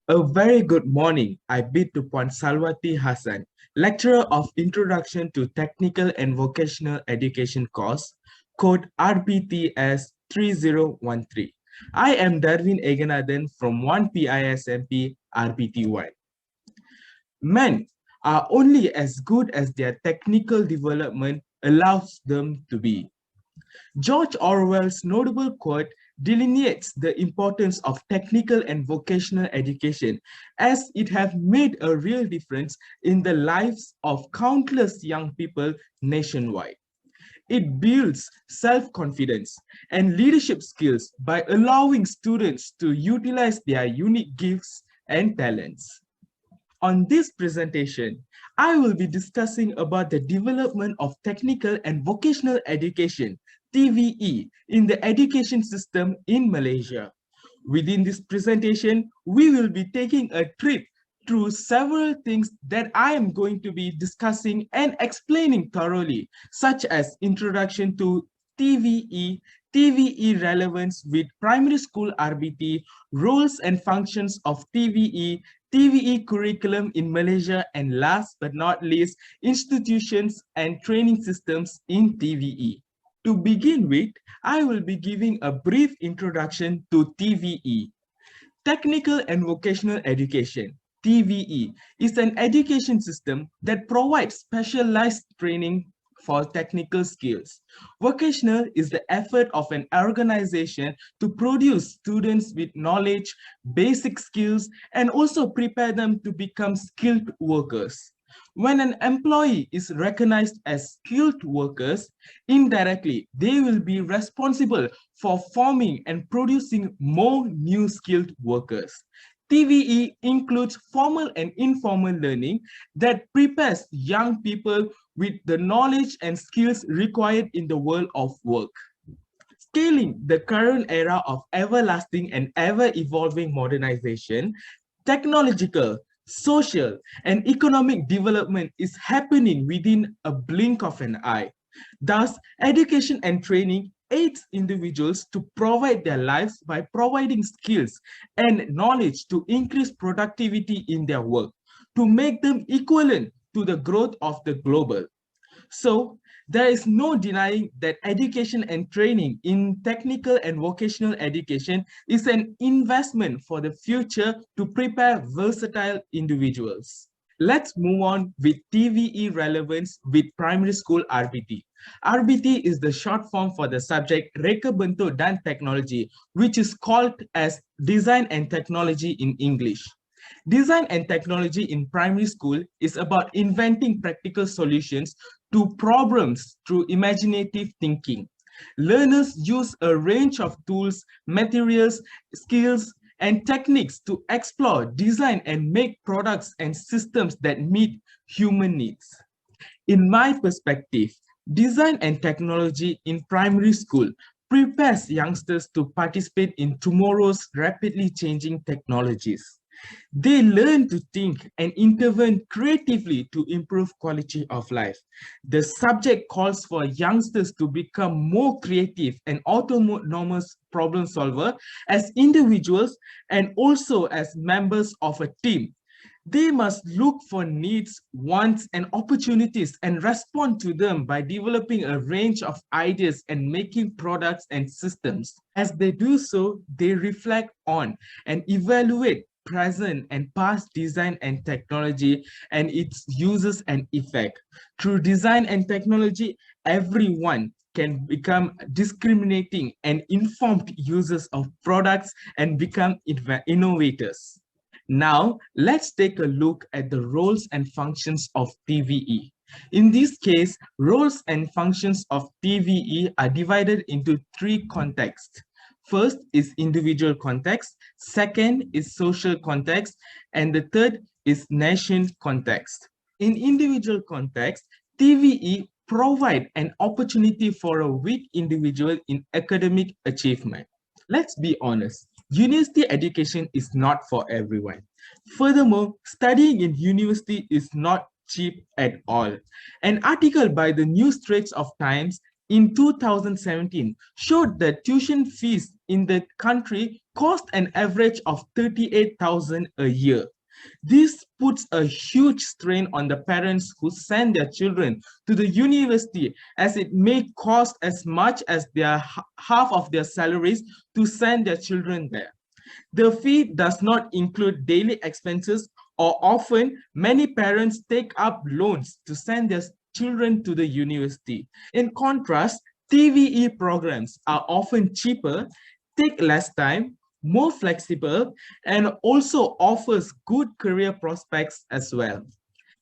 A very good morning. I bid to Puan Salwati Hassan, lecturer of Introduction to Technical and Vocational Education course, code RBTS 3013. I am Darvin Eaganathan from 1 PISMP RBT1. Men are only as good as their technical development allows them to be. George Orwell's notable quote delineates the importance of technical and vocational education as it has made a real difference in the lives of countless young people nationwide. It builds self-confidence and leadership skills by allowing students to utilize their unique gifts and talents. On this presentation, I will be discussing about the development of technical and vocational education, TVE, in the education system in Malaysia. Within this presentation, we will be taking a trip through several things that I am going to be discussing and explaining thoroughly, such as introduction to TVE, TVE relevance with primary school RBT, roles and functions of TVE, TVE curriculum in Malaysia, and last but not least, institutions and training systems in TVE. To begin with, I will be giving a brief introduction to TVE. Technical and Vocational Education, TVE, is an education system that provides specialized training for technical skills. Vocational is the effort of an organization to produce students with knowledge, basic skills, and also prepare them to become skilled workers. When an employee is recognized as skilled workers, indirectly, they will be responsible for forming and producing more new skilled workers. TVE includes formal and informal learning that prepares young people with the knowledge and skills required in the world of work. Scaling the current era of everlasting and ever-evolving modernization, technological, social, and economic development is happening within a blink of an eye. Thus, education and training aids individuals to provide their lives by providing skills and knowledge to increase productivity in their work, to make them equivalent to the growth of the global. So, there is no denying that education and training in technical and vocational education is an investment for the future to prepare versatile individuals. Let's move on with TVE relevance with primary school RBT. RBT is the short form for the subject Reka Bentuk dan Teknologi, which is called as Design and Technology in English. Design and technology in primary school is about inventing practical solutions to problems through imaginative thinking. Learners use a range of tools, materials, skills, and techniques to explore, design, and make products and systems that meet human needs. In my perspective, design and technology in primary school prepares youngsters to participate in tomorrow's rapidly changing technologies. They learn to think and intervene creatively to improve quality of life. The subject calls for youngsters to become more creative and autonomous problem solver as individuals and also as members of a team. They must look for needs, wants, and opportunities and respond to them by developing a range of ideas and making products and systems. As they do so, they reflect on and evaluate present and past design and technology and its uses and effect. Through design and technology, everyone can become discriminating and informed users of products and become innovators. Now, let's take a look at the roles and functions of TVE. In this case, roles and functions of TVE are divided into three contexts. First is individual context, second is social context, and the third is nation context. In individual context, TVE provide an opportunity for a weak individual in academic achievement. Let's be honest, university education is not for everyone. Furthermore, studying in university is not cheap at all. An article by the New Straits of Times in 2017 showed that tuition fees in the country cost an average of 38,000 a year. This puts a huge strain on the parents who send their children to the university, as it may cost as much as their half of their salaries to send their children there. The fee does not include daily expenses, or often many parents take up loans to send their children to the university. In contrast, TVE programs are often cheaper, take less time, more flexible, and also offers good career prospects as well.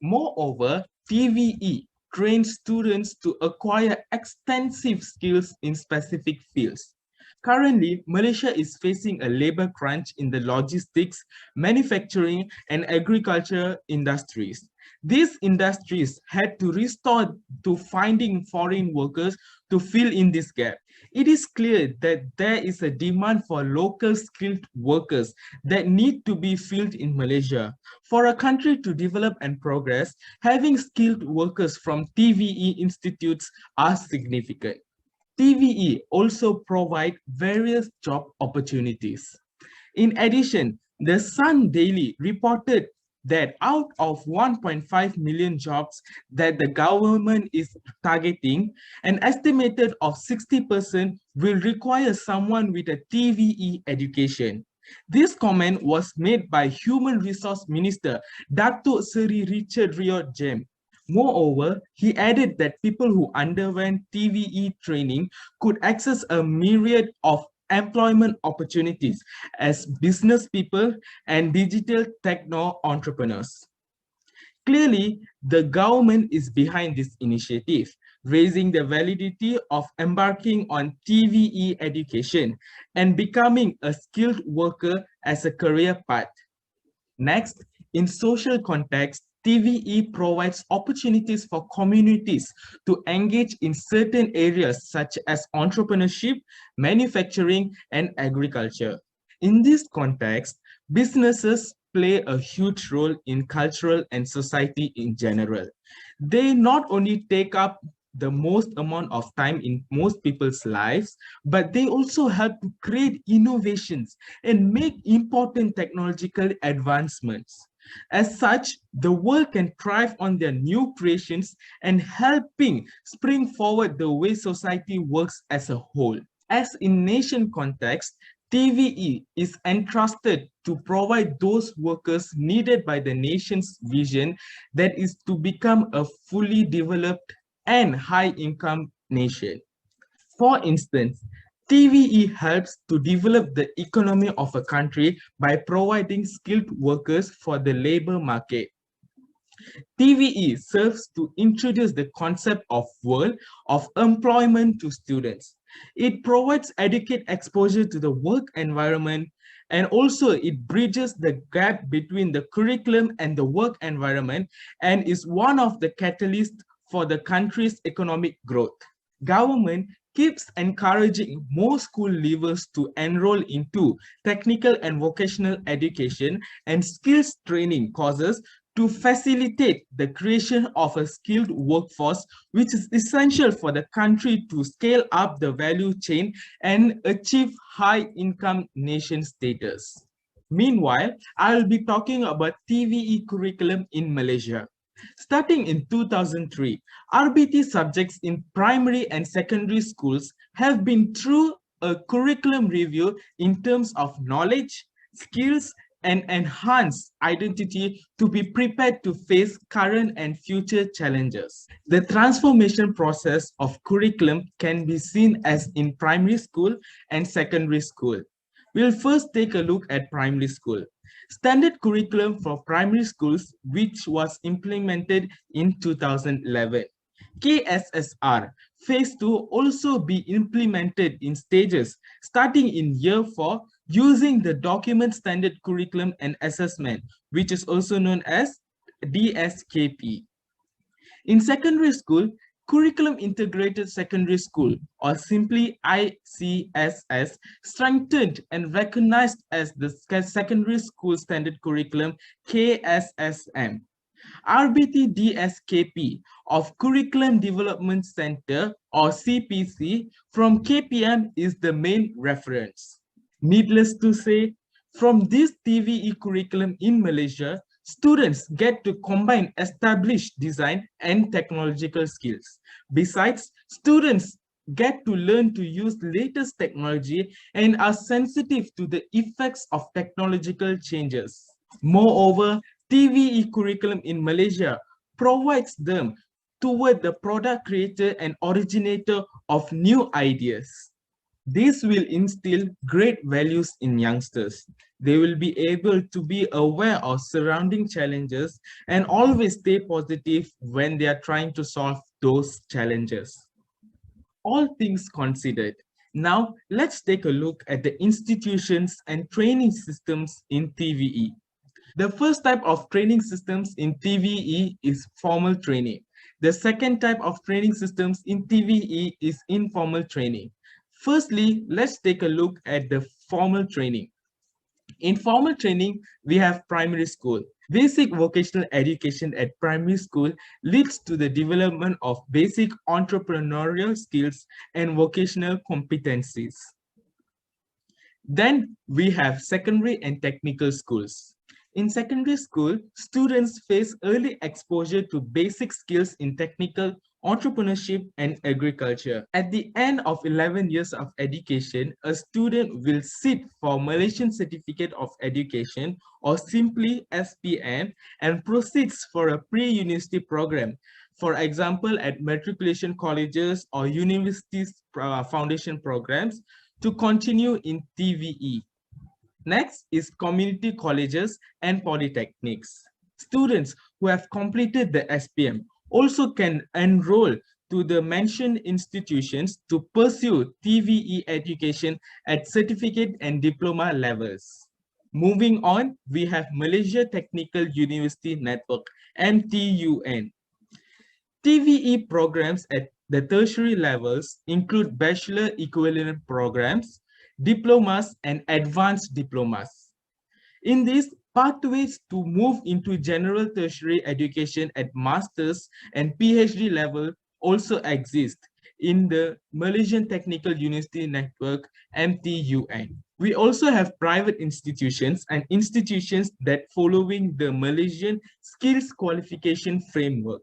Moreover, TVE trains students to acquire extensive skills in specific fields. Currently, Malaysia is facing a labor crunch in the logistics, manufacturing, and agriculture industries. These industries had to resort to finding foreign workers to fill in this gap. It is clear that there is a demand for local skilled workers that need to be filled in Malaysia. For a country to develop and progress, having skilled workers from TVE institutes are significant. TVE also provide various job opportunities. In addition, the Sun Daily reported that out of 1.5 million jobs that the government is targeting, an estimated of 60% will require someone with a TVE education. This comment was made by Human Resource Minister Datuk Seri Richard Riyad Jem. Moreover, he added that people who underwent TVE training could access a myriad of employment opportunities as business people and digital techno entrepreneurs. Clearly, the government is behind this initiative, raising the validity of embarking on TVE education and becoming a skilled worker as a career path. Next, in social context, TVE provides opportunities for communities to engage in certain areas such as entrepreneurship, manufacturing, and agriculture. In this context, businesses play a huge role in cultural and society in general. They not only take up the most amount of time in most people's lives, but they also help to create innovations and make important technological advancements. As such, the world can thrive on their new creations and helping spring forward the way society works as a whole. As in nation context, TVE is entrusted to provide those workers needed by the nation's vision, that is to become a fully developed and high-income nation. For instance, TVE helps to develop the economy of a country by providing skilled workers for the labor market. TVE serves to introduce the concept of world of employment to students. It provides adequate exposure to the work environment, and also it bridges the gap between the curriculum and the work environment, and is one of the catalysts for the country's economic growth. Government keeps encouraging more school leavers to enroll into technical and vocational education and skills training courses to facilitate the creation of a skilled workforce, which is essential for the country to scale up the value chain and achieve high-income nation status. Meanwhile, I will be talking about TVE curriculum in Malaysia. Starting in 2003, RBT subjects in primary and secondary schools have been through a curriculum review in terms of knowledge, skills, and enhanced identity to be prepared to face current and future challenges. The transformation process of curriculum can be seen as in primary school and secondary school. We'll first take a look at primary school. Standard curriculum for primary schools, which was implemented in 2011. KSSR Phase 2 also be implemented in stages starting in year 4 using the document standard curriculum and assessment, which is also known as DSKP. In secondary school, Curriculum Integrated Secondary School, or simply ICSS, strengthened and recognized as the Secondary School Standard Curriculum, KSSM. RBT-DSKP of Curriculum Development Center or CPC from KPM is the main reference. Needless to say, from this TVE curriculum in Malaysia, students get to combine established design and technological skills. Besides, students get to learn to use latest technology and are sensitive to the effects of technological changes. Moreover, TVE curriculum in Malaysia provides them toward the product creator and originator of new ideas. This will instill great values in youngsters. They will be able to be aware of surrounding challenges and always stay positive when they are trying to solve those challenges. All things considered, now let's take a look at the institutions and training systems in TVE. The first type of training systems in TVE is formal training. The second type of training systems in TVE is informal training. Firstly, let's take a look at the formal training. In formal training, we have primary school. Basic vocational education at primary school leads to the development of basic entrepreneurial skills and vocational competencies. Then we have secondary and technical schools. In secondary school, students face early exposure to basic skills in technical, entrepreneurship, and agriculture. At the end of 11 years of education, a student will sit for Malaysian Certificate of Education or simply SPM and proceeds for a pre-university program. For example, at matriculation colleges or universities foundation programs to continue in TVE. Next is community colleges and polytechnics. Students who have completed the SPM also can enroll to the mentioned institutions to pursue TVE education at certificate and diploma levels. Moving on, we have Malaysia Technical University Network, MTUN. TVE programs at the tertiary levels include bachelor equivalent programs, diplomas, and advanced diplomas. In these, pathways to move into general tertiary education at master's and PhD level also exist in the Malaysian Technical University Network, MTUN. We also have private institutions and institutions that following the Malaysian Skills Qualification Framework.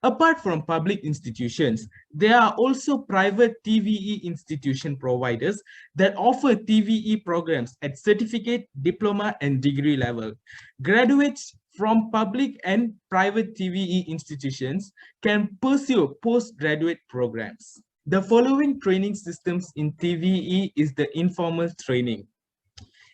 Apart from public institutions, there are also private TVE institution providers that offer TVE programs at certificate, diploma, and degree level. Graduates from public and private TVE institutions can pursue postgraduate programs. The following training systems in TVE is the informal training.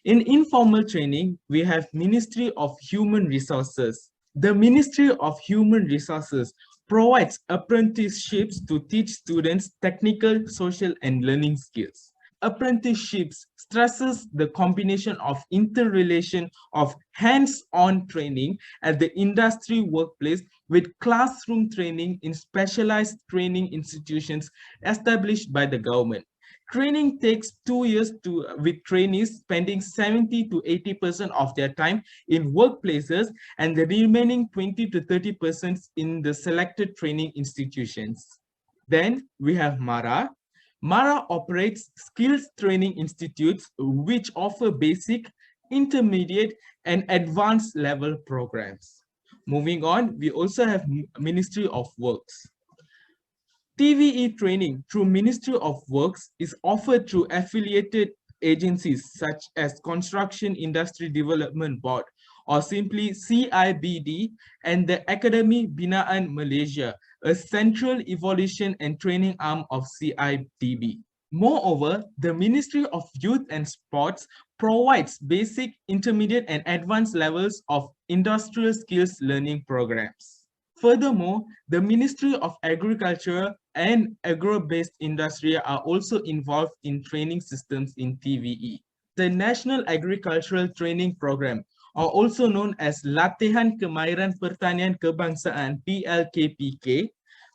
In informal training, we have Ministry of Human Resources. The Ministry of Human Resources provides apprenticeships to teach students technical, social, and learning skills. Apprenticeships stresses the combination of interrelation of hands-on training at the industry workplace with classroom training in specialized training institutions established by the government. Training takes 2 years with trainees spending 70 to 80% of their time in workplaces and the remaining 20 to 30% in the selected training institutions. Then we have MARA. MARA operates skills training institutes which offer basic, intermediate, and advanced level programs. Moving on, we also have Ministry of Works. TVE training through Ministry of Works is offered through affiliated agencies such as Construction Industry Development Board or simply CIBD and the Academy Binaan Malaysia, a central evolution and training arm of CIDB. Moreover, the Ministry of Youth and Sports provides basic, intermediate, and advanced levels of industrial skills learning programs. Furthermore, the Ministry of Agriculture and agro-based industry are also involved in training systems in TVE. The National Agricultural Training Program, or also known as Latihan Kemahiran Pertanian Kebangsaan PLKPK,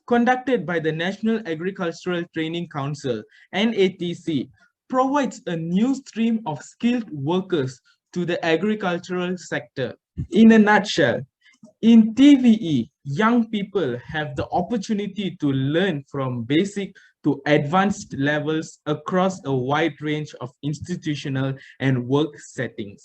conducted by the National Agricultural Training Council, NATC, provides a new stream of skilled workers to the agricultural sector. In a nutshell, In TVE, young people have the opportunity to learn from basic to advanced levels across a wide range of institutional and work settings.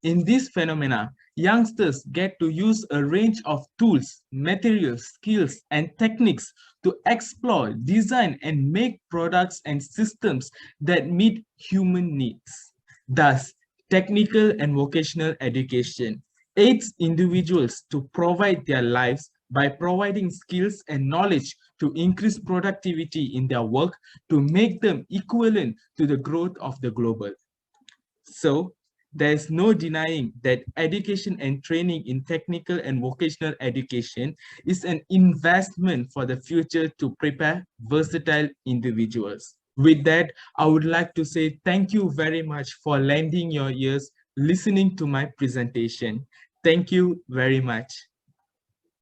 In this phenomena, youngsters get to use a range of tools, materials, skills, and techniques to explore, design, and make products and systems that meet human needs. Thus, technical and vocational education aids individuals to provide their lives by providing skills and knowledge to increase productivity in their work to make them equivalent to the growth of the global. So, there is no denying that education and training in technical and vocational education is an investment for the future to prepare versatile individuals. With that, I would like to say thank you very much for lending your ears, listening to my presentation. Thank you very much.